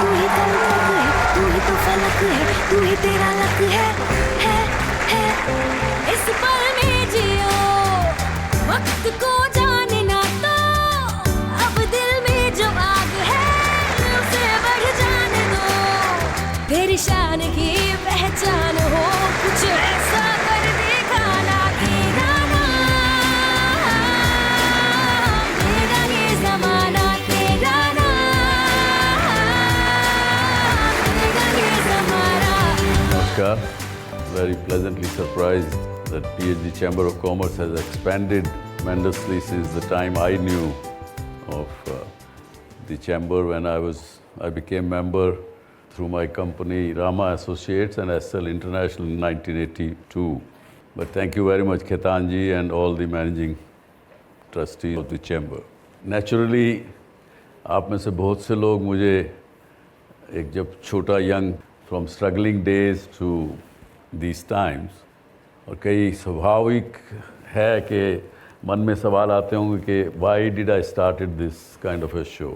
तू ही कलंक है, तू ही तो फलक है, तू ही तेरा लक है। इस पल में जियो, वक्त को जाने ना तो, अब दिल में जो आग है उसे बढ़ जाने दो। तेरी शान की पहचान हो, कुछ ऐसा कर दिखाना कि गाना मेरा ये जमाना तेरा ना, मेरा ये जमाना। Namaskar. Very pleasantly surprised that PhD Chamber of Commerce has expanded tremendously since the time I knew of the chamber when I became member through my company Rama Associates and SL International in 1982. But thank you very much Khaitan ji and all the managing trustees of the chamber. Naturally, आप में से बहुत से लोग मुझे एक जब छोटा young from struggling days to these times, और कई स्वाभाविक है कि मन में सवाल आते होंगे कि why did I started this kind of a show।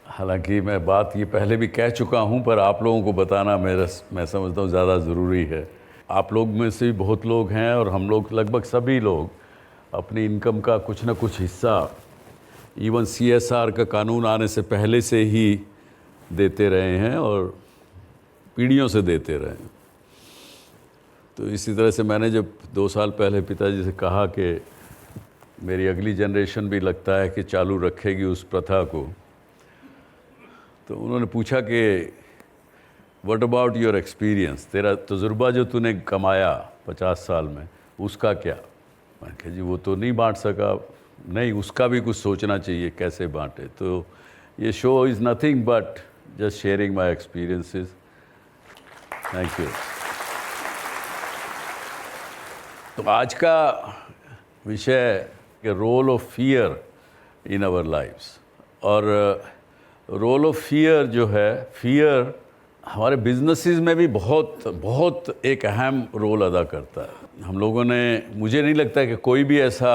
हालांकि मैं बात ये पहले भी कह चुका हूँ, पर आप लोगों को बताना मैं समझता हूँ ज़्यादा ज़रूरी है। आप लोग में से भी बहुत लोग हैं और हम लोग लगभग सभी लोग अपनी इनकम का कुछ ना कुछ हिस्सा इवन CSR का कानून आने से पहले से ही देते रहे हैं और पीढ़ियों से देते रहे हैं। तो इसी तरह से मैंने जब 2 साल पहले पिताजी से कहा कि मेरी अगली जनरेशन भी लगता है कि चालू रखेगी उस प्रथा को, तो उन्होंने पूछा कि व्हाट अबाउट योर एक्सपीरियंस, तेरा तजुर्बा जो तूने कमाया 50 साल में उसका क्या। मैंने कहा जी वो तो नहीं बांट सका, नहीं उसका भी कुछ सोचना चाहिए कैसे बांटे। तो ये show is nothing but just sharing my experiences. Thank you. तो आज का विषय role of fear in our lifes, और रोल ऑफ फियर जो है, फियर हमारे बिजनेसेस में भी बहुत एक अहम रोल अदा करता है। हम लोगों ने, मुझे नहीं लगता कि कोई भी ऐसा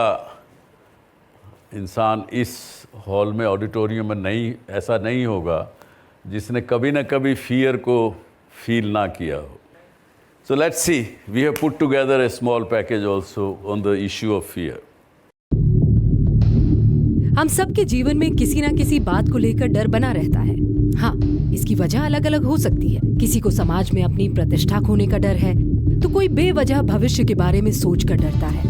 इंसान इस हॉल में ऑडिटोरियम में ऐसा नहीं होगा जिसने कभी ना कभी फियर को फील ना किया हो। So let's see, we have put together a small package also on the issue of fear. हम सबके जीवन में किसी ना किसी बात को लेकर डर बना रहता है। हाँ, इसकी वजह अलग अलग हो सकती है। किसी को समाज में अपनी प्रतिष्ठा खोने का डर है, तो कोई बेवजह भविष्य के बारे में सोच कर डरता है।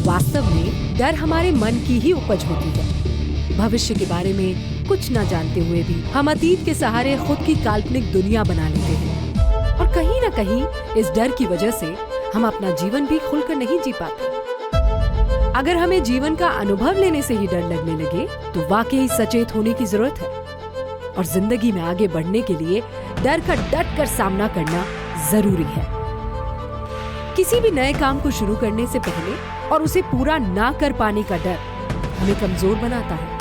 वास्तव में डर हमारे मन की ही उपज होती है। भविष्य के बारे में कुछ न जानते हुए भी हम अतीत के सहारे खुद की काल्पनिक दुनिया बना लेते हैं, और कहीं न कहीं इस डर की वजह से हम अपना जीवन भी खुलकर नहीं जी पाते। अगर हमें जीवन का अनुभव लेने से ही डर लगने लगे तो वाकई सचेत होने की जरूरत है, और जिंदगी में आगे बढ़ने के लिए डर का डट कर सामना करना जरूरी है। किसी भी नए काम को शुरू करने से पहले और उसे पूरा ना कर पाने का डर हमें कमजोर बनाता है।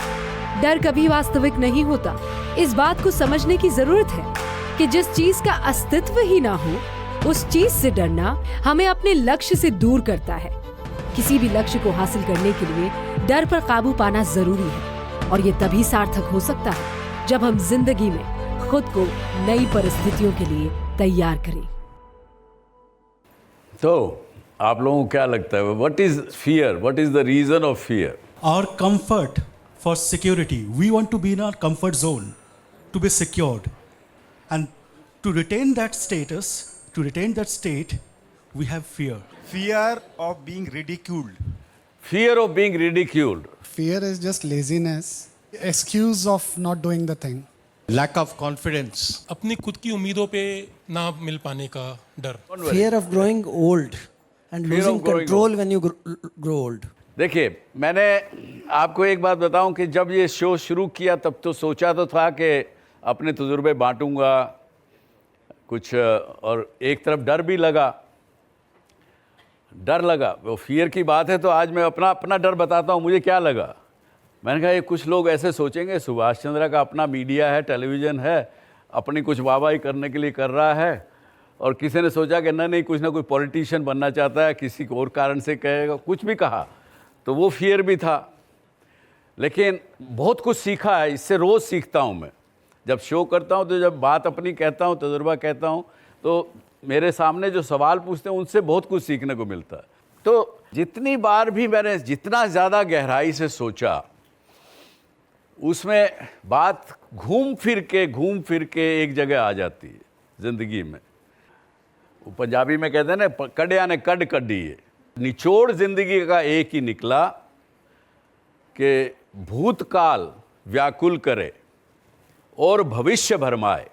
डर कभी वास्तविक नहीं होता। इस बात को समझने की जरूरत है कि जिस चीज का अस्तित्व ही ना हो, उस चीज से डरना हमें अपने लक्ष्य से दूर करता है। किसी भी लक्ष्य को हासिल करने के लिए डर पर काबू पाना जरूरी है, और ये तभी सार्थक हो सकता है जब हम जिंदगी में खुद को नई परिस्थितियों के लिए तैयार करें। तो आप लोगों को क्या लगता है, what is fear, what is the reason of fear? Our comfort for security. We want to be in our comfort zone, to be secured. And to retain that status, to retain that state, we have fear. Fear of being ridiculed. Fear of being ridiculed. Fear is just laziness, excuse of not doing the thing. Lack of confidence. अपनी खुद की उम्मीदों पे ना मिल पाने का डर। Fear of growing old and Fear losing of growing control when you grow old. देखिए, मैंने आपको एक बात बताऊं कि जब ये शो शुरू किया तब तो सोचा तो था कि अपने तजुर्बे बांटूंगा कुछ, और एक तरफ डर भी लगा, वो फियर की बात है। तो आज मैं अपना डर बताता हूँ मुझे क्या लगा। मैंने कहा ये कुछ लोग ऐसे सोचेंगे सुभाष चंद्र का अपना मीडिया है, टेलीविज़न है, अपनी कुछ वाहवाही करने के लिए कर रहा है, और किसी ने सोचा कि नहीं कुछ ना कोई पॉलिटिशियन बनना चाहता है, किसी और कारण से कहेगा, कुछ भी कहा, तो वो फियर भी था। लेकिन बहुत कुछ सीखा है, इससे रोज़ सीखता हूँ मैं। जब शो करता हूँ तो जब बात अपनी कहता हूँ, तजुर्बा कहता हूँ, तो मेरे सामने जो सवाल पूछते हैं उनसे बहुत कुछ सीखने को मिलता है। तो जितनी बार भी मैंने जितना ज़्यादा गहराई से सोचा, उसमें बात घूम फिर के एक जगह आ जाती है ज़िंदगी में। वो पंजाबी में कहते हैं ना, कड़िया ने कड कड्डी है। निचोड़ ज़िंदगी का एक ही निकला कि भूतकाल व्याकुल करे और भविष्य भरमाए।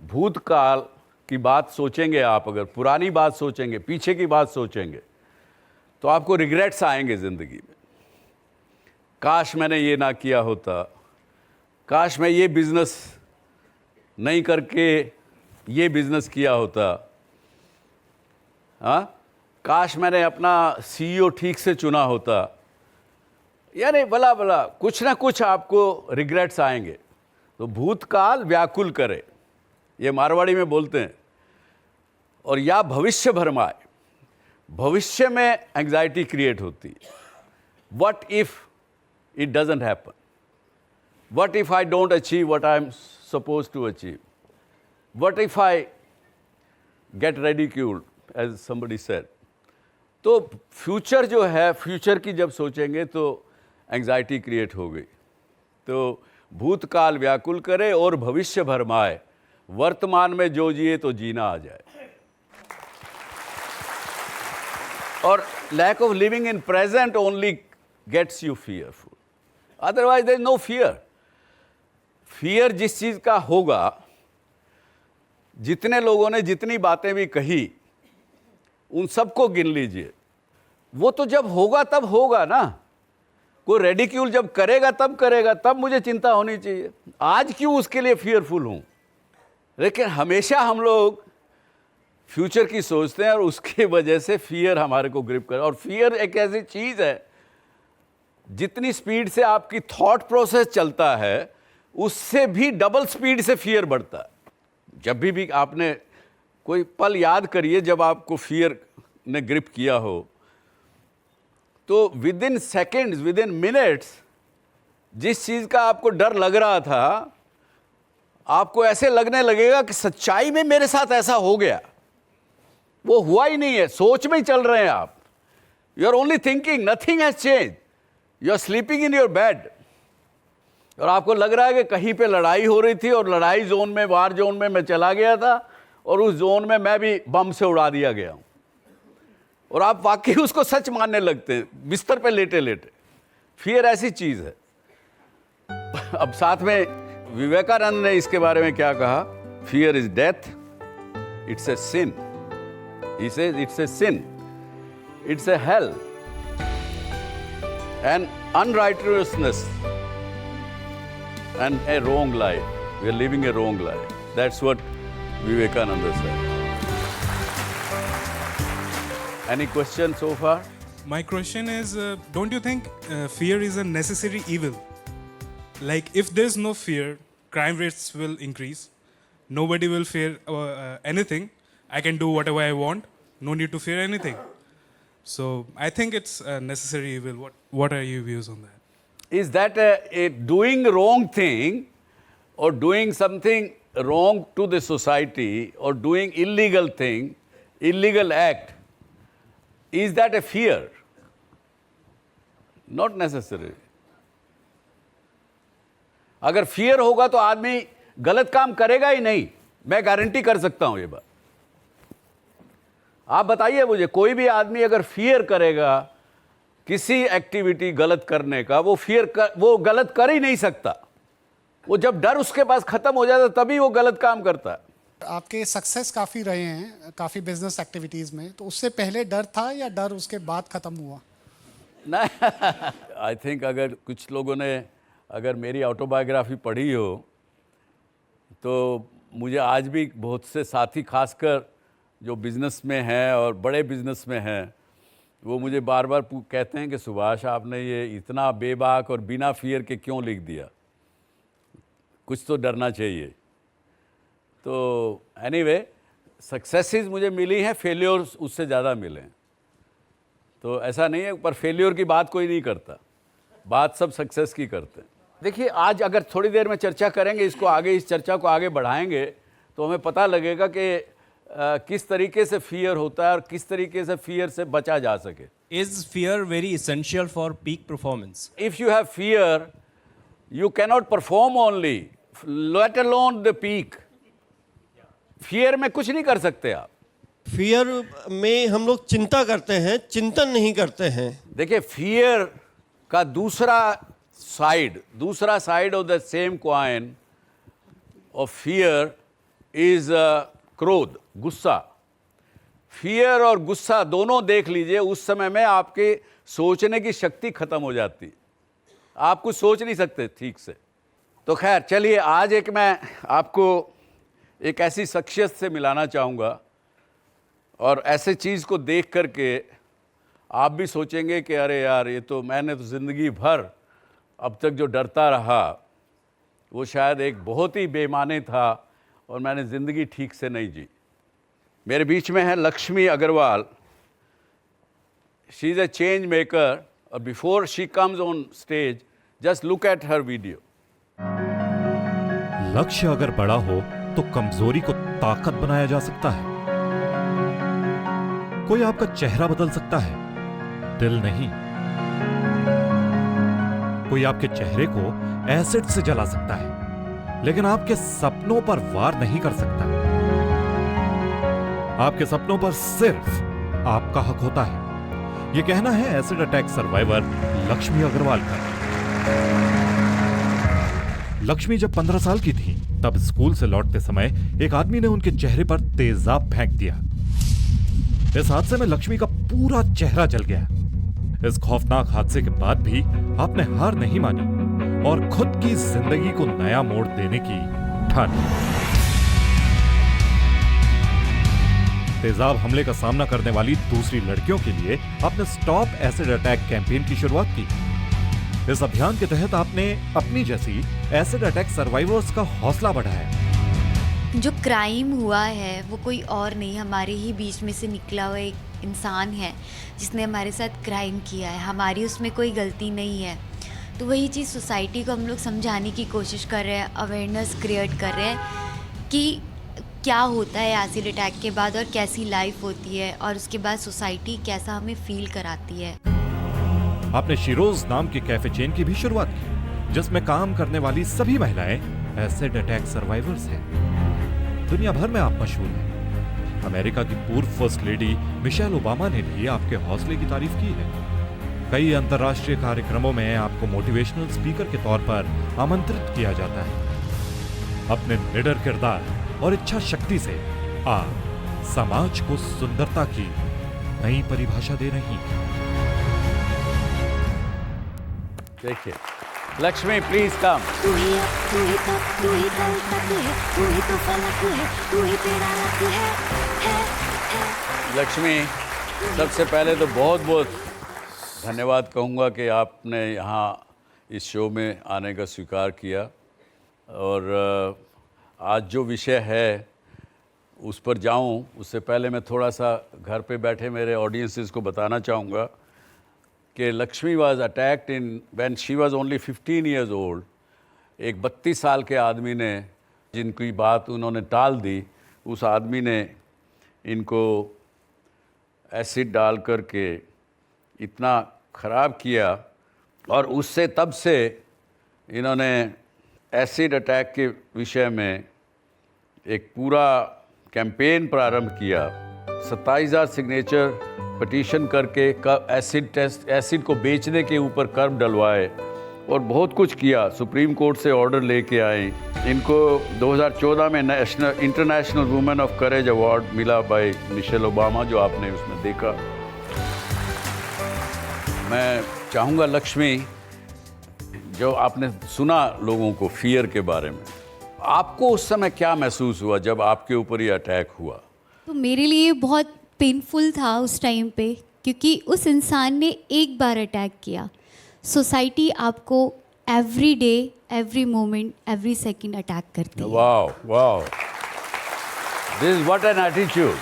भूतकाल की बात सोचेंगे आप, अगर पुरानी बात सोचेंगे, पीछे की बात सोचेंगे, तो आपको रिग्रेट्स आएंगे ज़िंदगी में। काश मैंने ये ना किया होता, काश मैं ये बिज़नेस नहीं करके ये बिज़नेस किया होता, हाँ, काश मैंने अपना CEO ठीक से चुना होता, यानी भला भला कुछ ना कुछ आपको रिग्रेट्स आएंगे। तो भूतकाल व्याकुल करे, ये मारवाड़ी में बोलते हैं, और या भविष्य भरमाए। भविष्य में एंग्जाइटी क्रिएट होती है। What if it doesn't happen, what if I don't achieve what I am suppose to achieve, what if I get ridiculed as somebody said. तो फ्यूचर जो है, फ्यूचर की जब सोचेंगे तो एंग्जाइटी क्रिएट हो गई। तो भूतकाल व्याकुल करे और भविष्य भरमाए, वर्तमान में जो जिए तो जीना आ जाए। और lack of living in present only gets you fearful, otherwise there is no fear. Fear जिस चीज़ का होगा, जितने लोगों ने जितनी बातें भी कही, उन सबको गिन लीजिए, वो तो जब होगा तब होगा ना। कोई रेडिक्यूल जब करेगा तब मुझे चिंता होनी चाहिए। आज क्यों उसके लिए फियरफुल हूँ? लेकिन हमेशा हम लोग फ्यूचर की सोचते हैं और उसकी वजह से फियर हमारे को ग्रिप करे। और फियर एक ऐसी चीज़ है, जितनी स्पीड से आपकी थॉट प्रोसेस चलता है, उससे भी डबल स्पीड से फियर बढ़ता है। जब भी आपने कोई पल याद करिए जब आपको फियर ने ग्रिप किया हो, तो with in seconds, with in minutes, जिस चीज़ का आपको डर लग रहा था, आपको ऐसे लगने लगेगा कि सच्चाई में मेरे साथ ऐसा हो गया। वो हुआ ही नहीं है, सोच में ही चल रहे हैं आप। You are only thinking, nothing has change. You are sleeping in your bed, और आपको लग रहा है कि कहीं पे लड़ाई हो रही थी और लड़ाई जोन में, वार जोन में मैं चला गया था, और उस जोन में मैं भी बम से उड़ा दिया गया हूँ। और आप वाकई उसको सच मानने लगते हैं बिस्तर पे लेटे लेटे। फियर ऐसी चीज़ है। अब साथ में विवेकानंद ने इसके बारे में क्या कहा? Fear is death, it's a sin. He says it's a sin, it's a hell, an unrighteousness and a wrong life. We are living a wrong life. That's what Vivekananda said. Any questions so far? My question is, don't you think fear is a necessary evil? Like, if there's no fear, crime rates will increase. Nobody will fear anything. I can do whatever I want. No need to fear anything. So I think it's a necessary evil. What are your views on that? Is that a doing wrong thing or doing something wrong to the society or doing illegal thing, illegal act, is that a fear? Not necessary. अगर fear होगा तो आदमी गलत काम करेगा ही नहीं, मैं guarantee कर सकता हूं ये बात। आप बताइए मुझे, कोई भी आदमी अगर फियर करेगा किसी एक्टिविटी गलत करने का, वो गलत कर ही नहीं सकता। वो जब डर उसके पास खत्म हो जाता तभी वो गलत काम करता है। आपके सक्सेस काफ़ी रहे हैं काफ़ी बिजनेस एक्टिविटीज़ में, तो उससे पहले डर था या डर उसके बाद ख़त्म हुआ? नहीं, आई थिंक अगर कुछ लोगों ने अगर मेरी ऑटोबायोग्राफी पढ़ी हो, तो मुझे आज भी बहुत से साथी, खासकर जो बिज़नेस में हैं और बड़े बिज़नेस में हैं, वो मुझे बार बार कहते हैं कि सुभाष, आपने ये इतना बेबाक और बिना फियर के क्यों लिख दिया? कुछ तो डरना चाहिए। तो एनीवे, सक्सेसेस मुझे मिली हैं, फेलियर्स उससे ज़्यादा मिले हैं। तो ऐसा नहीं है, पर फेलियर की बात कोई नहीं करता, बात सब सक्सेस की करते हैं। देखिए, आज अगर थोड़ी देर में चर्चा करेंगे इसको आगे, इस चर्चा को आगे बढ़ाएंगे तो हमें पता लगेगा कि किस तरीके से फियर होता है और किस तरीके से फियर से बचा जा सके. Is fear very essential for peak performance? If you have fear, you cannot perform only, let alone the peak. Fear में कुछ नहीं कर सकते आप. फियर में हम लोग चिंता करते हैं, चिंतन नहीं करते हैं. देखिए, फियर का दूसरा side of the same coin of fear is क्रोध, गुस्सा. फियर और गुस्सा दोनों देख लीजिए, उस समय में आपके सोचने की शक्ति खत्म हो जाती. आप कुछ सोच नहीं सकते ठीक से. तो खैर चलिए, आज मैं आपको एक ऐसी शख्सियत से मिलाना चाहूँगा और ऐसे चीज़ को देख करके आप भी सोचेंगे कि अरे यार, ये तो मैंने तो ज़िंदगी भर अब तक जो डरता रहा वो शायद एक बहुत ही बेमाने था और मैंने ज़िंदगी ठीक से नहीं जी. मेरे बीच में है Lakshmi Agarwal. She is a change maker. और before she comes on stage, just look at her video. लक्ष्य अगर बड़ा हो तो कमजोरी को ताकत बनाया जा सकता है. कोई आपका चेहरा बदल सकता है, दिल नहीं. कोई आपके चेहरे को एसिड से जला सकता है, लेकिन आपके सपनों पर वार नहीं कर सकता. आपके सपनों पर सिर्फ आपका हक होता है. यह कहना है acid attack survivor Lakshmi Agarwal का. लक्ष्मी जब 15 साल की थी तब स्कूल से लौटते समय एक आदमी ने उनके चेहरे पर तेजाब फेंक दिया. इस हादसे में लक्ष्मी का पूरा चेहरा जल गया. इस खौफनाक हादसे के बाद भी आपने हार नहीं मानी और खुद की जिंदगी को नया मोड़ देने की ठानी. तेजाब हमले का सामना करने वाली दूसरी लड़कियों के लिए आपने स्टॉप एसिड अटैक कैंपेन की शुरुआत की. इस अभियान के तहत आपने अपनी जैसी एसिड अटैक सर्वाइवर्स का हौसला बढ़ाया. जो क्राइम हुआ है वो कोई और नहीं, हमारे ही बीच में से निकला हुआ एक इंसान है जिसने हमारे साथ क्राइम किया है. हमारी उसमें कोई गलती नहीं है. तो वही चीज़ सोसाइटी को हम लोग समझाने की कोशिश कर रहे हैं, अवेयरनेस क्रिएट कर रहे हैं कि क्या होता है एसिड अटैक के बाद और कैसी लाइफ होती है और उसके बाद सोसाइटी कैसा हमें फील कराती है. आपने शिरोज नाम के कैफे चेन की भी शुरुआत की, जिसमें काम करने वाली सभी महिलाएं एसिड अटैक सर्वाइवर्स हैं. दुनिया भर में आप मशहूर हैं. अमेरिका की पूर्व फर्स्ट लेडी मिशेल ओबामा ने भी आपके हौसले की तारीफ की है. कई अंतर्राष्ट्रीय कार्यक्रमों में आपको मोटिवेशनल स्पीकर के तौर पर आमंत्रित किया जाता है. अपने निडर किरदार और इच्छा शक्ति से आप समाज को सुंदरता की नई परिभाषा दे रही हैं. देखिए, लक्ष्मी प्लीज कम. तू ही कल तक है, तू ही तो फलक है, तू ही तेरा लक है. लक्ष्मी, सबसे पहले तो बहुत बहुत धन्यवाद कहूँगा कि आपने यहाँ इस शो में आने का स्वीकार किया. और आज जो विषय है उस पर जाऊँ उससे पहले मैं थोड़ा सा घर पे बैठे मेरे ऑडियंसेस को बताना चाहूँगा कि Lakshmi was attacked in when she was only 15 years old. एक 32 साल के आदमी ने, जिनकी बात उन्होंने टाल दी, उस आदमी ने इनको एसिड डाल करके इतना ख़राब किया और उससे तब से इन्होंने एसिड अटैक के विषय में एक पूरा कैंपेन प्रारंभ किया. 27,000 सिग्नेचर पटिशन करके एसिड को बेचने के ऊपर कर्ब डलवाए और बहुत कुछ किया. सुप्रीम कोर्ट से ऑर्डर लेके आए. इनको 2014 में international women of courage award मिला बाय मिशेल ओबामा, जो आपने उसमें देखा. मैं चाहूँगा लक्ष्मी, जो आपने सुना लोगों को फियर के बारे में, आपको उस समय क्या महसूस हुआ जब आपके ऊपर ये अटैक हुआ? तो मेरे लिए बहुत पेनफुल था उस टाइम पे, क्योंकि उस इंसान ने एक बार अटैक किया. सोसाइटी आपको every day, every moment, every second attack करती है. Wow wow, this is what an attitude.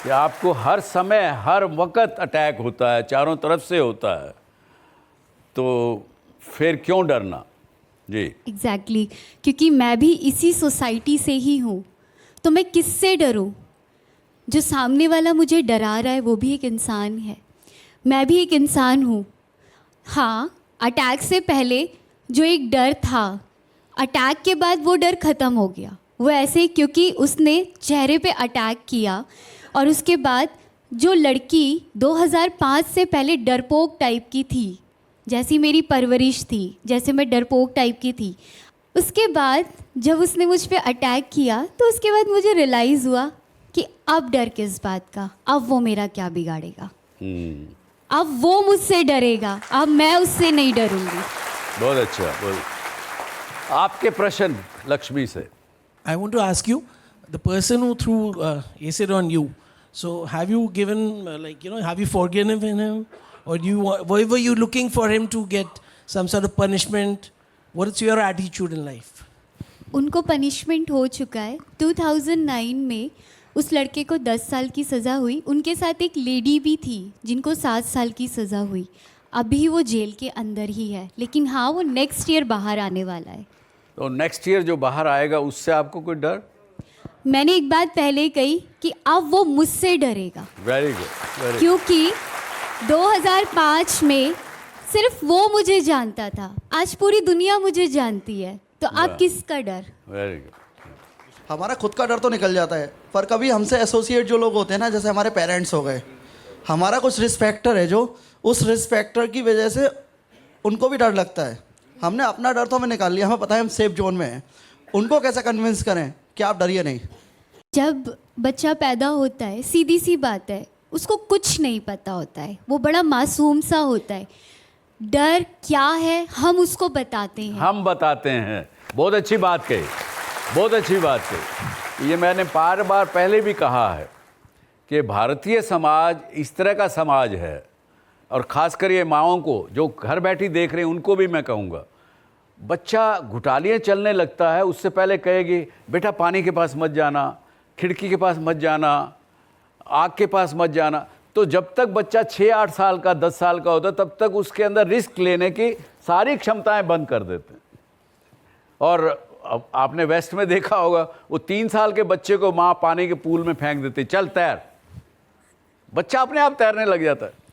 कि आपको हर समय हर वक्त अटैक होता है, चारों तरफ से होता है, तो फिर क्यों डरना? जी एग्जैक्टली क्योंकि मैं भी इसी सोसाइटी से ही हूँ, तो मैं किससे डरूँ? जो सामने वाला मुझे डरा रहा है वो भी एक इंसान है, मैं भी एक इंसान हूँ। हाँ, अटैक से पहले जो एक डर था, अटैक के बाद वो डर ख़त्म हो गया। वो ऐसे क्योंकि उसने चेहरे पे अटैक किया, और उसके बाद जो लड़की 2005 से पहले डरपोक टाइप की थी, जैसी मेरी परवरिश थी, जैसे मैं डरपोक टाइप की थी, उसके बाद जब उसने मुझ पे अटैक किया तो उसके बाद मुझे रियलाइज़ हुआ कि अब डर किस बात का, अब वो मेरा क्या बिगाड़ेगा, अब वो मुझसे डरेगा, अब मैं उससे नहीं डरूंगी। बहुत अच्छा, बहुत। आपके प्रश्न लक्ष्मी से। I want to ask you, the person who threw acid on you, so have you given, have you forgiven him? Or were you looking for him to get some sort of punishment? What is your attitude in life? उनको punishment हो चुका है। 2009 में उस लड़के को 10 साल की सज़ा हुई। उनके साथ एक लेडी भी थी जिनको 7 साल की सज़ा हुई। अभी वो जेल के अंदर ही है, लेकिन हाँ वो नेक्स्ट ईयर बाहर आने वाला है। तो नेक्स्ट ईयर जो बाहर आएगा उससे आपको कोई डर? मैंने एक बात पहले कही कि अब वो मुझसे डरेगा। Very good, very. क्योंकि 2005 में सिर्फ वो मुझे जानता था, आज पूरी दुनिया मुझे जानती है, तो अब किसका डर? Very good. हमारा खुद का डर तो निकल जाता है, पर कभी हमसे एसोसिएट जो लोग होते हैं ना, जैसे हमारे पेरेंट्स हो गए, हमारा कुछ रिस्पेक्टर है जो उस रिस्पेक्टर की वजह से उनको भी डर लगता है। हमने अपना डर तो हमें निकाल लिया, हमें पता है हम सेफ जोन में हैं, उनको कैसे कन्विंस करें कि आप डरिए नहीं? जब बच्चा पैदा होता है, सीधी सी बात है, उसको कुछ नहीं पता होता है, वो बड़ा मासूम सा होता है। डर क्या है हम उसको बताते हैं, हम बताते हैं। बहुत अच्छी बात कही, बहुत अच्छी बात कही। ये मैंने बार बार पहले भी कहा है कि भारतीय समाज इस तरह का समाज है, और ख़ासकर ये माँओं को जो घर बैठी देख रहे हैं उनको भी मैं कहूँगा, बच्चा घुटालियाँ चलने लगता है उससे पहले कहेगी बेटा पानी के पास मत जाना, खिड़की के पास मत जाना, आग के पास मत जाना। तो जब तक बच्चा 6-8 साल का 10 साल का होता है तब तक उसके अंदर रिस्क लेने की सारी क्षमताएं बंद कर देते हैं। और अब आपने वेस्ट में देखा होगा, वो 3 साल के बच्चे को माँ पानी के पूल में फेंक देती, चल तैर, बच्चा अपने आप तैरने लग जाता है।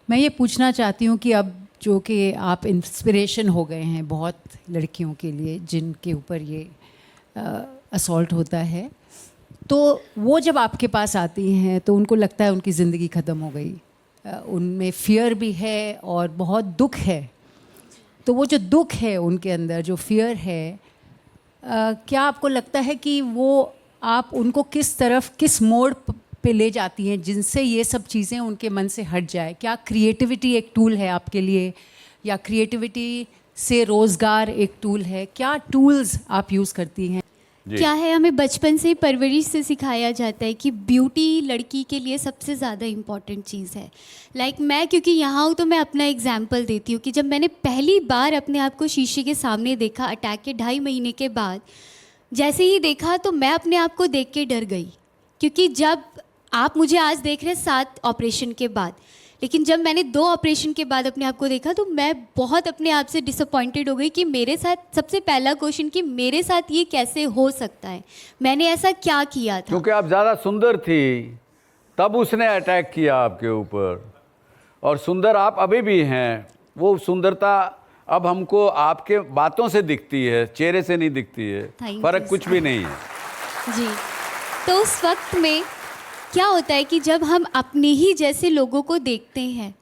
मैं ये पूछना चाहती हूँ कि अब जो कि आप इंस्पिरेशन हो गए हैं बहुत लड़कियों के लिए जिनके ऊपर ये असॉल्ट होता है, तो वो जब आपके पास आती हैं तो उनको लगता है उनकी ज़िंदगी ख़त्म हो गई, उनमें फियर भी है और बहुत दुख है। तो वो जो दुख है उनके अंदर, जो फियर है, क्या आपको लगता है कि वो आप उनको किस तरफ, किस मोड़ पे ले जाती हैं जिनसे ये सब चीज़ें उनके मन से हट जाए? क्या क्रिएटिविटी एक टूल है आपके लिए, या क्रिएटिविटी से रोज़गार एक टूल है? क्या टूल्स आप यूज़ करती हैं? क्या है, हमें बचपन से परवरिश से सिखाया जाता है कि ब्यूटी लड़की के लिए सबसे ज़्यादा इम्पॉर्टेंट चीज़ है। मैं क्योंकि यहाँ हूँ तो मैं अपना एग्जाम्पल देती हूँ कि जब मैंने पहली बार अपने आप को शीशे के सामने देखा अटैक के 2.5 महीने के बाद, जैसे ही देखा तो मैं अपने आप को देख के डर गई। क्योंकि जब आप मुझे आज देख रहे हैं 7 ऑपरेशन के बाद, लेकिन जब मैंने 2 ऑपरेशन के बाद अपने आप को देखा तो मैं बहुत अपने आप से डिसअपॉइंटेड हो गई कि मेरे साथ, सबसे पहला क्वेश्चन कि मेरे साथ ये कैसे हो सकता है, मैंने ऐसा क्या किया था? क्योंकि आप ज़्यादा सुंदर थी तब उसने अटैक किया आपके ऊपर, और सुंदर आप अभी भी हैं। वो सुंदरता अब हमको आपके बातों से दिखती है, चेहरे से नहीं दिखती है, फ़र्क कुछ भी नहीं है जी। तो उस वक्त में क्या होता है कि जब हम अपने ही जैसे लोगों को देखते हैं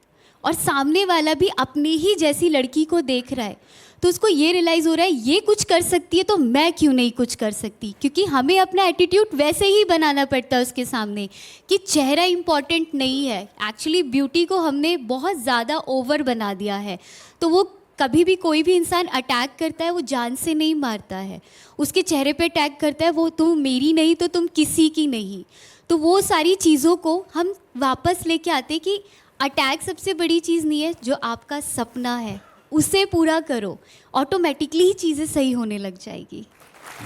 और सामने वाला भी अपनी ही जैसी लड़की को देख रहा है, तो उसको ये रियलाइज़ हो रहा है ये कुछ कर सकती है तो मैं क्यों नहीं कुछ कर सकती। क्योंकि हमें अपना एटीट्यूड वैसे ही बनाना पड़ता है उसके सामने कि चेहरा इम्पॉर्टेंट नहीं है। एक्चुअली ब्यूटी को हमने बहुत ज़्यादा ओवर बना दिया है। तो वो कभी भी कोई भी इंसान अटैक करता है वो जान से नहीं मारता है, उसके चेहरे पे अटैक करता है, वो तुम मेरी नहीं तो तुम किसी की नहीं। तो वो सारी चीज़ों को हम वापस लेके आते कि अटैक सबसे बड़ी चीज़ नहीं है, जो आपका सपना है उसे पूरा करो, ऑटोमेटिकली ही चीज़ें सही होने लग जाएगी।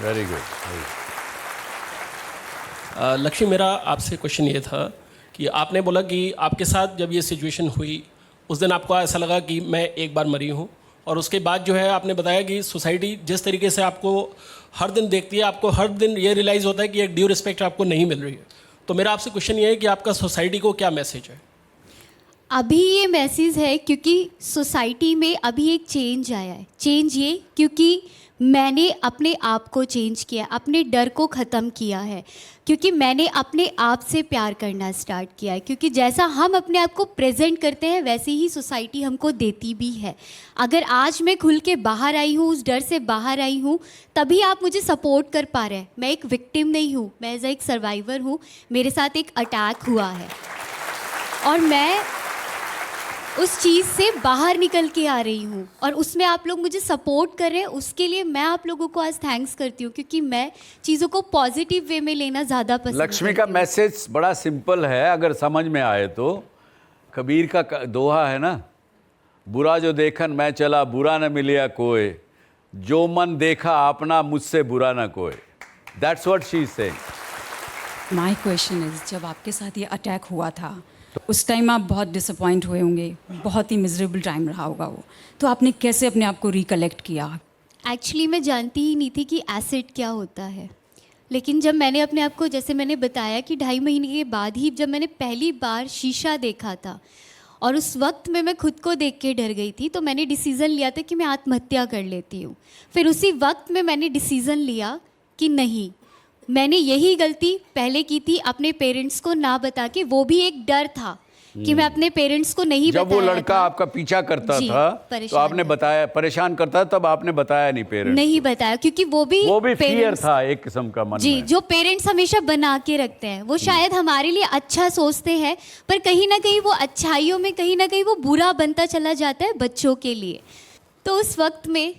Very good. लक्ष्मी, मेरा आपसे क्वेश्चन ये था कि आपने बोला कि आपके साथ जब ये सिचुएशन हुई उस दिन आपको ऐसा लगा कि मैं एक बार मरी हूँ और उसके बाद जो है आपने बताया कि सोसाइटी जिस तरीके से आपको हर दिन देखती है, आपको हर दिन ये रियलाइज़ होता है कि एक ड्यू रिस्पेक्ट आपको नहीं मिल रही है। तो मेरा आपसे क्वेश्चन ये है कि आपका सोसाइटी को क्या मैसेज है? अभी ये मैसेज है क्योंकि सोसाइटी में अभी एक चेंज आया है। चेंज ये क्योंकि मैंने अपने आप को चेंज किया, अपने डर को ख़त्म किया है, क्योंकि मैंने अपने आप से प्यार करना स्टार्ट किया है। क्योंकि जैसा हम अपने आप को प्रेजेंट करते हैं वैसे ही सोसाइटी हमको देती भी है। अगर आज मैं खुल के बाहर आई हूँ, उस डर से बाहर आई हूँ, तभी आप मुझे सपोर्ट कर पा रहे हैं। मैं एक विक्टिम नहीं हूँ, मैं एज एक सर्वाइवर हूँ। मेरे साथ एक अटैक हुआ है और मैं उस चीज़ से बाहर निकल के आ रही हूँ और उसमें आप लोग मुझे सपोर्ट कर रहे हैं। उसके लिए मैं आप लोगों को आज थैंक्स करती हूँ, क्योंकि मैं चीज़ों को पॉजिटिव वे में लेना ज़्यादा पसंद लक्ष्मी का मैसेज बड़ा सिंपल है, अगर समझ में आए तो। कबीर का दोहा है ना, बुरा जो देखन मैं चला बुरा न मिलिया कोई, जो मन देखा अपना मुझसे बुरा न कोई। That's what she is saying. My question is, जब आपके साथ ये अटैक हुआ था तो उस टाइम आप बहुत डिसअपॉइंट हुए होंगे, बहुत ही मिजरेबल टाइम रहा होगा वो, तो आपने कैसे अपने आप को रिकलेक्ट किया? एक्चुअली मैं जानती ही नहीं थी कि एसिड क्या होता है। लेकिन जब मैंने अपने आप को, जैसे मैंने बताया कि 2.5 महीने के बाद ही जब मैंने पहली बार शीशा देखा था और उस वक्त में मैं खुद को देख के डर गई थी, तो मैंने डिसीज़न लिया था कि मैं आत्महत्या कर लेती हूँ। फिर उसी वक्त में मैंने डिसीज़न लिया कि नहीं, मैंने यही गलती पहले की थी, अपने पेरेंट्स को ना बता के। वो भी एक डर था कि मैं अपने पेरेंट्स को नहीं बताया। जब वो लड़का आपका पीछा करता था तो आपने बताया, परेशान करता था, तब आपने बताया नहीं पेरेंट्स? नहीं बताया, क्योंकि वो भी फियर था एक किस्म का मन जी में। जो पेरेंट्स हमेशा बना के रखते हैं, वो शायद हमारे लिए अच्छा सोचते हैं, पर कहीं ना कहीं वो अच्छाइयों में कहीं ना कहीं वो बुरा बनता चला जाता है बच्चों के लिए। तो उस वक्त में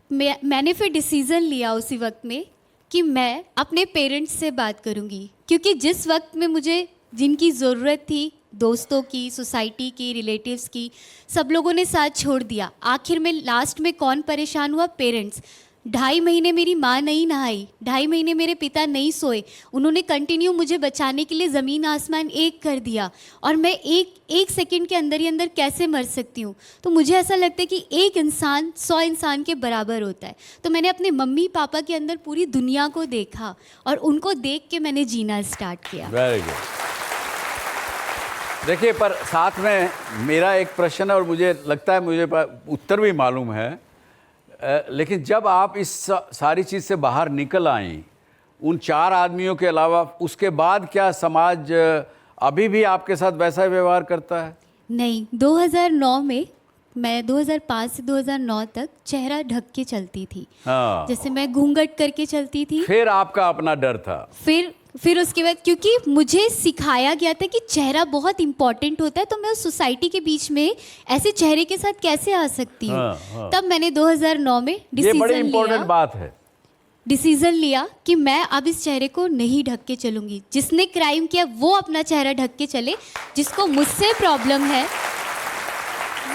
मैंने फिर डिसीज़न लिया उसी वक्त में कि मैं अपने पेरेंट्स से बात करूंगी, क्योंकि जिस वक्त में मुझे जिनकी ज़रूरत थी, दोस्तों की, सोसाइटी की, रिलेटिव्स की, सब लोगों ने साथ छोड़ दिया। आखिर में लास्ट में कौन परेशान हुआ? पेरेंट्स। 2.5 महीने मेरी माँ नहीं नहाई, 2.5 महीने मेरे पिता नहीं सोए। उन्होंने कंटिन्यू मुझे बचाने के लिए ज़मीन आसमान एक कर दिया, और मैं एक सेकंड के अंदर ही अंदर कैसे मर सकती हूँ? तो मुझे ऐसा लगता है कि एक इंसान 100 इंसान के बराबर होता है। तो मैंने अपने मम्मी पापा के अंदर पूरी दुनिया को देखा और उनको देख के मैंने जीना स्टार्ट किया। Very good. देखिए, पर साथ में मेरा एक प्रश्न है और मुझे लगता है मुझे उत्तर भी मालूम है, लेकिन जब आप इस सारी चीज़ से बाहर निकल आई, उन 4 आदमियों के अलावा, उसके बाद क्या समाज अभी भी आपके साथ वैसा ही व्यवहार करता है? नहीं, 2009 में मैं 2005 से 2009 तक चेहरा ढक के चलती थी। हाँ। जैसे मैं घूंघट करके चलती थी। फिर आपका अपना डर था। फिर उसके बाद, क्योंकि मुझे सिखाया गया था कि चेहरा बहुत इंपॉर्टेंट होता है, तो मैं उस सोसाइटी के बीच में ऐसे चेहरे के साथ कैसे आ सकती हूँ। हाँ। तब मैंने 2009 में डिसीजन लिया कि मैं अब इस चेहरे को नहीं ढक के चलूंगी। जिसने क्राइम किया वो अपना चेहरा ढक के चले, जिसको मुझसे प्रॉब्लम है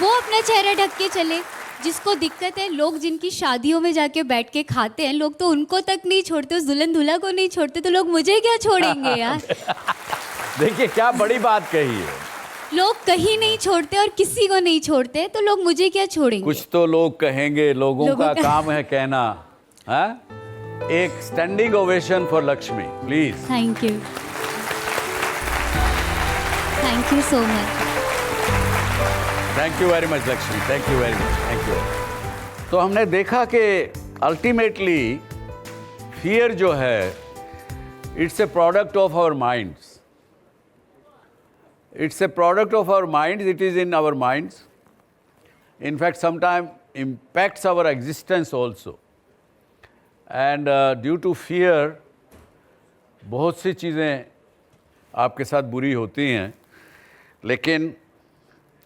वो अपना चेहरा ढक के चले, जिसको दिक्कत है, लोग जिनकी शादियों में जाके बैठ के खाते हैं, लोग तो उनको तक नहीं छोड़ते, उस दुल्हन दूल्हा को नहीं छोड़ते, तो लोग मुझे क्या छोड़ेंगे यार। देखिए क्या बड़ी बात कही है। लोग कहीं नहीं छोड़ते और किसी को नहीं छोड़ते, तो लोग मुझे क्या छोड़ेंगे? कुछ तो लोग कहेंगे, लोगों का काम है कहना। हाँ, एक standing ovation for Lakshmi please. Thank you so much. Thank you very much Lakshmi, thank you very much, thank you. तो हमने देखा कि अल्टीमेटली फियर जो है, it's a product of our minds. It's a product of our minds, it is in our minds. In fact, sometimes impacts our existence also. And due to fear, बहुत सी चीज़ें आपके साथ बुरी होती हैं। लेकिन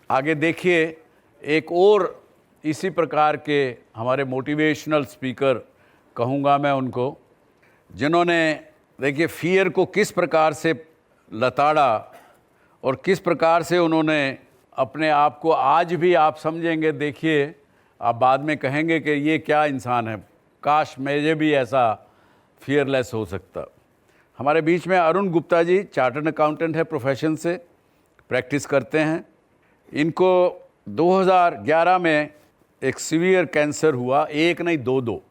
आगे देखिए, एक और इसी प्रकार के हमारे मोटिवेशनल स्पीकर कहूँगा मैं उनको, जिन्होंने देखिए फियर को किस प्रकार से लताड़ा और किस प्रकार से उन्होंने अपने आप को, आज भी आप समझेंगे, देखिए आप बाद में कहेंगे कि ये क्या इंसान है, काश मुझे भी ऐसा फियरलेस हो सकता। हमारे बीच में अरुण गुप्ता जी, चार्टर्ड अकाउंटेंट है प्रोफेशन से, प्रैक्टिस करते हैं। इनको 2011 में एक सीवियर कैंसर हुआ, एक नहीं दो,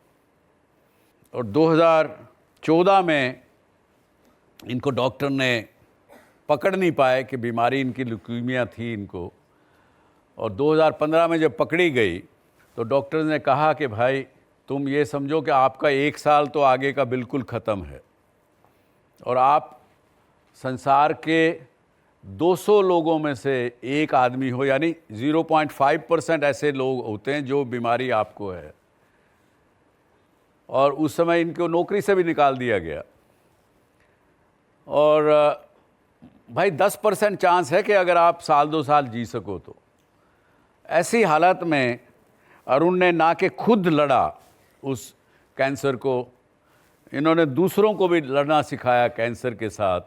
और 2014 में इनको डॉक्टर ने पकड़ नहीं पाए कि बीमारी इनकी ल्यूकीमिया थी इनको, और 2015 में जब पकड़ी गई तो डॉक्टर ने कहा कि भाई तुम ये समझो कि आपका 1 साल तो आगे का बिल्कुल ख़त्म है, और आप संसार के 200 लोगों में से एक आदमी हो, यानी 0.5% ऐसे लोग होते हैं जो बीमारी आपको है। और उस समय इनको नौकरी से भी निकाल दिया गया, और भाई 10% चांस है कि अगर आप 1-2 साल जी सको तो। ऐसी हालत में अरुण ने ना कि खुद लड़ा उस कैंसर को, इन्होंने दूसरों को भी लड़ना सिखाया कैंसर के साथ।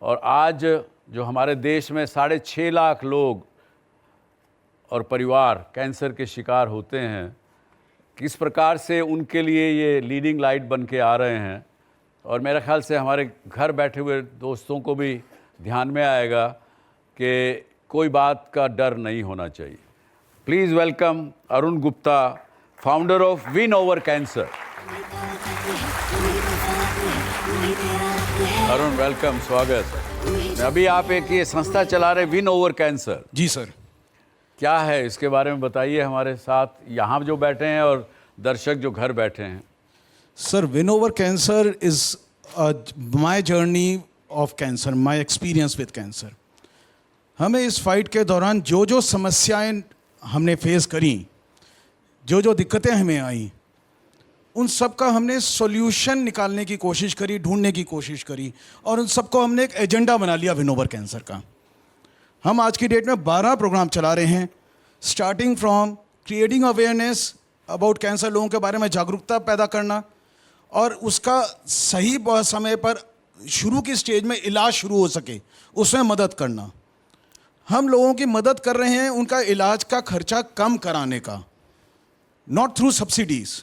और आज जो हमारे देश में 6.5 लाख लोग और परिवार कैंसर के शिकार होते हैं, किस प्रकार से उनके लिए ये लीडिंग लाइट बन के आ रहे हैं। और मेरे ख्याल से हमारे घर बैठे हुए दोस्तों को भी ध्यान में आएगा कि कोई बात का डर नहीं होना चाहिए। Please welcome Arun Gupta, founder of win over cancer. Arun welcome, स्वागत। अभी आप एक ये संस्था चला रहे विन ओवर कैंसर। जी सर। क्या है इसके बारे में बताइए हमारे साथ, यहाँ जो बैठे हैं और दर्शक जो घर बैठे हैं। Sir, win over cancer is my journey of cancer, my experience with cancer. हमें इस फाइट के दौरान जो जो समस्याएं हमने फेस करी, जो जो दिक्कतें हमें आई, उन सब का हमने सॉल्यूशन निकालने की कोशिश करी, ढूंढने की कोशिश करी, और उन सबको हमने एक एजेंडा बना लिया विन ओवर कैंसर का। हम आज की डेट में 12 प्रोग्राम चला रहे हैं, starting from creating awareness about cancer, लोगों के बारे में जागरूकता पैदा करना, और उसका सही समय पर शुरू की स्टेज में इलाज शुरू हो सके उसमें मदद करना। हम लोगों की मदद कर रहे हैं उनका इलाज का खर्चा कम कराने का, not through subsidies,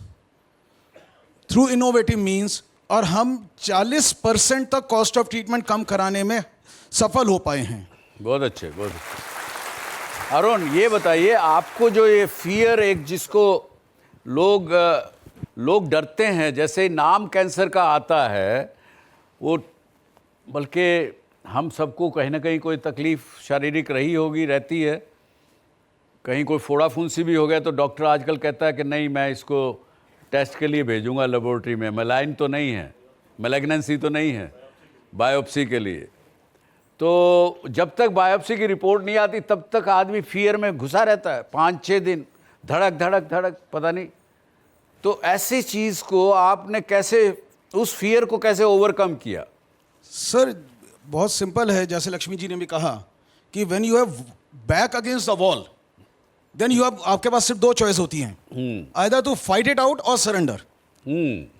through innovative means, और हम 40% तक कॉस्ट ऑफ ट्रीटमेंट कम कराने में सफल हो पाए हैं। बहुत अच्छे, बहुत अच्छे। अरुण, ये बताइए, आपको जो ये फियर, एक जिसको लोग डरते हैं, जैसे नाम कैंसर का आता है, वो बल्कि हम सबको कहीं ना कहीं कोई तकलीफ़ शारीरिक रही होगी, रहती है। कहीं कोई फोड़ा फुंसी भी हो गया तो डॉक्टर आजकल कहता है कि नहीं, मैं इसको टेस्ट के लिए भेजूंगा लेबोरेटरी में, मेलाइन तो नहीं है, मैलिग्नेंसी तो नहीं है, बायोप्सी के लिए। तो जब तक बायोप्सी की रिपोर्ट नहीं आती तब तक आदमी फियर में घुसा रहता है, 5-6 दिन धड़क धड़क धड़क, पता नहीं। तो ऐसी चीज़ को आपने कैसे, उस फियर को कैसे ओवरकम किया? सर, बहुत सिंपल है। जैसे लक्ष्मी जी ने भी कहा कि when you have back against the wall, then you have, आपके पास सिर्फ 2 चॉइस होती हैं, either to fight it out और surrender.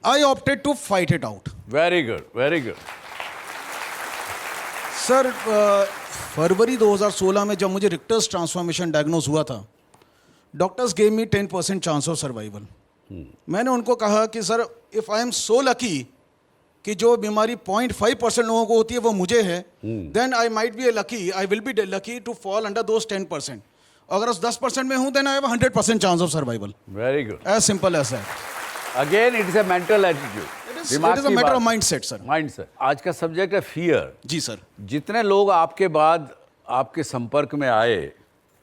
I opted to fight it out. Very good, very good. Sir, फरवरी 2016 में जब मुझे रिक्टर्स ट्रांसफॉर्मेशन डायग्नोज हुआ था, doctors gave me 10% chance of survival. मैंने उनको कहा कि sir, if I am so lucky कि जो बीमारी 0.5% लोगों को होती है वो मुझे है, then I might be lucky, I will be lucky to fall under those 10%। अगर उस 10% में हूँ, then I have 100% chance of survival. Very good, as simple as that. Again it is a mental attitude, it is a matter of mindset sir. Mindset. आज का subject है fear. जी sir. जितने लोग आपके बाद आपके संपर्क में आए,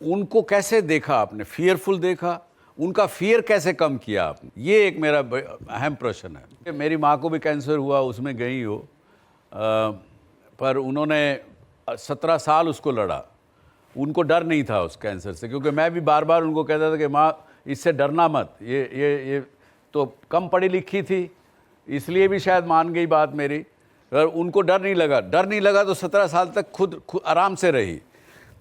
उनको कैसे देखा आपने? फियरफुल देखा? उनका फियर कैसे कम किया आपने? ये एक मेरा अहम प्रश्न है। मेरी माँ को भी कैंसर हुआ, उसमें गई हो, पर उन्होंने 17 साल उसको लड़ा। उनको डर नहीं था उस कैंसर से, क्योंकि मैं भी बार बार उनको कहता था कि माँ, इससे डरना मत, ये तो कम पढ़ी लिखी थी, इसलिए भी शायद मान गई बात मेरी। और उनको डर नहीं लगा तो 17 साल तक खुद आराम से रही।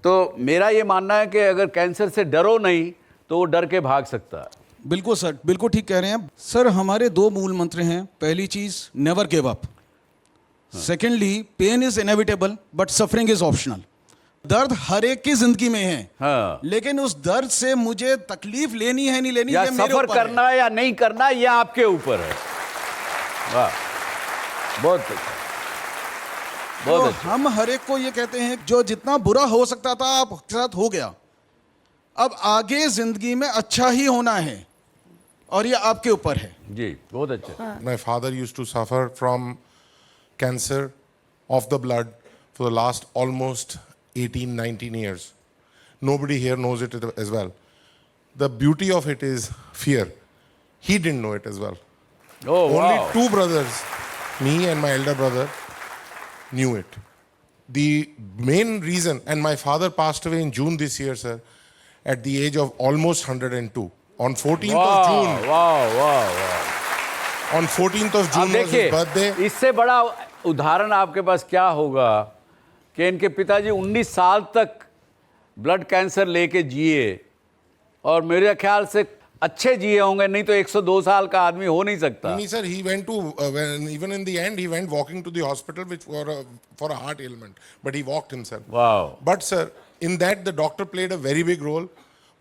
तो मेरा ये मानना है कि अगर कैंसर से डरो नहीं तो वो डर के भाग सकता है। बिल्कुल सर, बिल्कुल ठीक कह रहे हैं सर। हमारे 2 मूल मंत्र हैं। पहली चीज, never give up. Secondly, pain is inevitable but suffering is optional. दर्द हर एक की जिंदगी में है, हाँ। लेकिन उस दर्द से मुझे तकलीफ लेनी है नहीं लेनी, या ये मेरे सफर ऊपर करना है या नहीं करना, ये आपके ऊपर है। वाह, बहुत अच्छा, बहुत तो अच्छा। हम हर एक को ये कहते हैं जो जितना बुरा हो सकता था आपके साथ हो गया, अब आगे जिंदगी में अच्छा ही होना है और ये आपके ऊपर है। जी, बहुत अच्छा। My father used to suffer from cancer of the blood for the last almost 18-19 years. Nobody here knows it as well. The beauty of it is fear. He didn't know it as well. Oh, Only wow. 2 brothers, me and my elder brother, knew it. The main reason, and my father passed away in June this year, sir, at the age of almost 102. On 14th of June. On 14th of June was his birthday. इससे बड़ा उदाहरण आपके पास क्या होगा कि इनके पिताजी 19 साल तक ब्लड कैंसर लेके जिए और मेरे ख्याल से अच्छे जिए होंगे, नहीं तो 102 साल का आदमी हो नहीं सकता। No, sir, he went to, even in the end, he went walking to the hospital for a heart ailment. But he walked himself. Wow. But, sir, in that, the doctor played a very big role.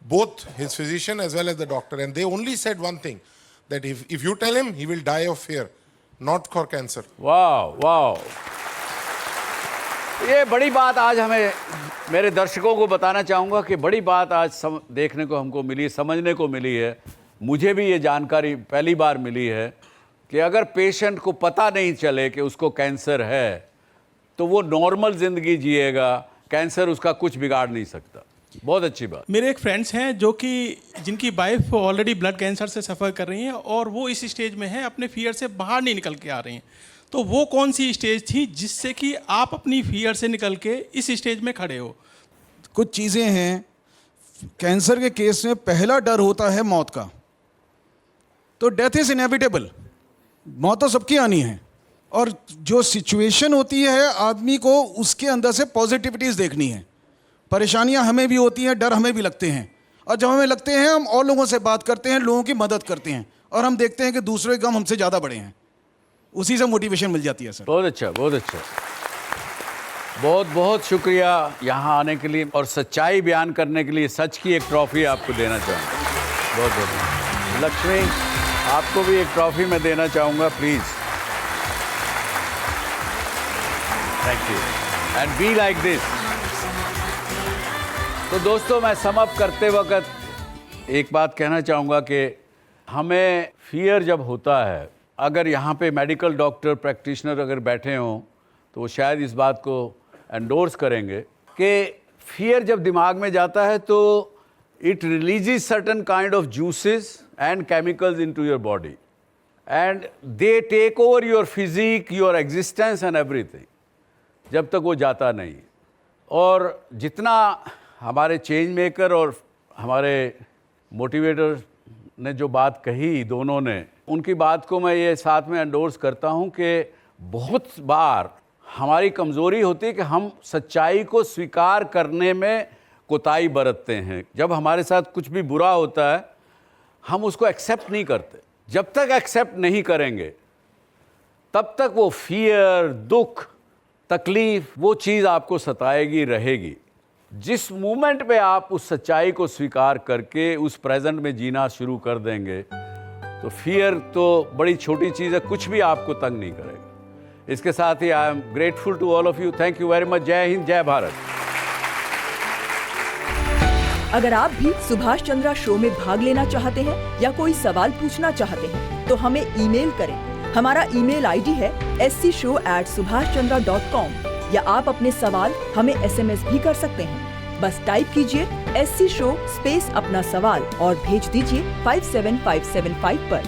Both his physician as well as the doctor. And they only said one thing, that if you tell him, he will die of fear, not for cancer. Wow, wow. ये बड़ी बात आज हमें, मेरे दर्शकों को बताना चाहूँगा कि बड़ी बात आज देखने को हमको मिली, समझने को मिली है। मुझे भी ये जानकारी पहली बार मिली है कि अगर पेशेंट को पता नहीं चले कि उसको कैंसर है तो वो नॉर्मल ज़िंदगी जिएगा, कैंसर उसका कुछ बिगाड़ नहीं सकता। बहुत अच्छी बात। मेरे एक फ्रेंड्स हैं जो कि जिनकी वाइफ ऑलरेडी ब्लड कैंसर से सफ़र कर रही हैं और वो इस स्टेज में हैं, अपने फियर से बाहर नहीं निकल के आ रही हैं। तो वो कौन सी स्टेज थी जिससे कि आप अपनी फियर से निकल के इस स्टेज में खड़े हो? कुछ चीज़ें हैं, कैंसर के केस में पहला डर होता है मौत का। तो डेथ इज़ इनएविटेबल, मौत तो सबकी आनी है। और जो सिचुएशन होती है आदमी को उसके अंदर से पॉजिटिविटीज़ देखनी है। परेशानियां हमें भी होती हैं, डर हमें भी लगते हैं, और जब हमें लगते हैं हम और लोगों से बात करते हैं, लोगों की मदद करते हैं और हम देखते हैं कि दूसरे के गम हमसे ज़्यादा बड़े हैं, उसी से मोटिवेशन मिल जाती है। सर बहुत अच्छा, बहुत अच्छा। बहुत बहुत शुक्रिया यहाँ आने के लिए और सच्चाई बयान करने के लिए। सच की एक ट्रॉफी आपको देना चाहूँगा। बहुत बहुत लक्ष्मी, आपको भी एक ट्रॉफी मैं देना चाहूँगा, please. Thank you and be like this. तो दोस्तों, मैं सम अप करते वक्त एक बात कहना चाहूँगा कि हमें फियर जब होता है, अगर यहाँ पे मेडिकल डॉक्टर प्रैक्टिशनर अगर बैठे हों तो वो शायद इस बात को एंडोर्स करेंगे कि फियर जब दिमाग में जाता है तो it releases certain kind of juices and chemicals into your body and they take over your physique, your existence and everything, जब तक वो जाता नहीं। और जितना हमारे चेंज मेकर और हमारे मोटिवेटर ने जो बात कही दोनों ने, उनकी बात को मैं ये साथ में एंडोर्स करता हूँ कि बहुत बार हमारी कमज़ोरी होती है कि हम सच्चाई को स्वीकार करने में कोताही बरतते हैं। जब हमारे साथ कुछ भी बुरा होता है हम उसको एक्सेप्ट नहीं करते। जब तक एक्सेप्ट नहीं करेंगे तब तक वो फियर, दुख, तकलीफ़, वो चीज़ आपको सताएगी रहेगी। जिस मोमेंट पे आप उस सच्चाई को स्वीकार करके उस प्रेजेंट में जीना शुरू कर देंगे तो फियर तो बड़ी छोटी चीज़ है, कुछ भी आपको तंग नहीं करेगा। इसके साथ ही I am grateful to all of you. Thank you very much. जय हिंद, जय भारत। अगर आप भी सुभाष चंद्रा शो में भाग लेना चाहते हैं या कोई सवाल पूछना चाहते हैं तो हमें ईमेल करें। हमारा ईमेल आईडी है scShow@subhashchandra.com या आप अपने सवाल हमें SMS भी कर सकते हैं। बस टाइप कीजिए SC Show स्पेस अपना सवाल और भेज दीजिए 57575 पर।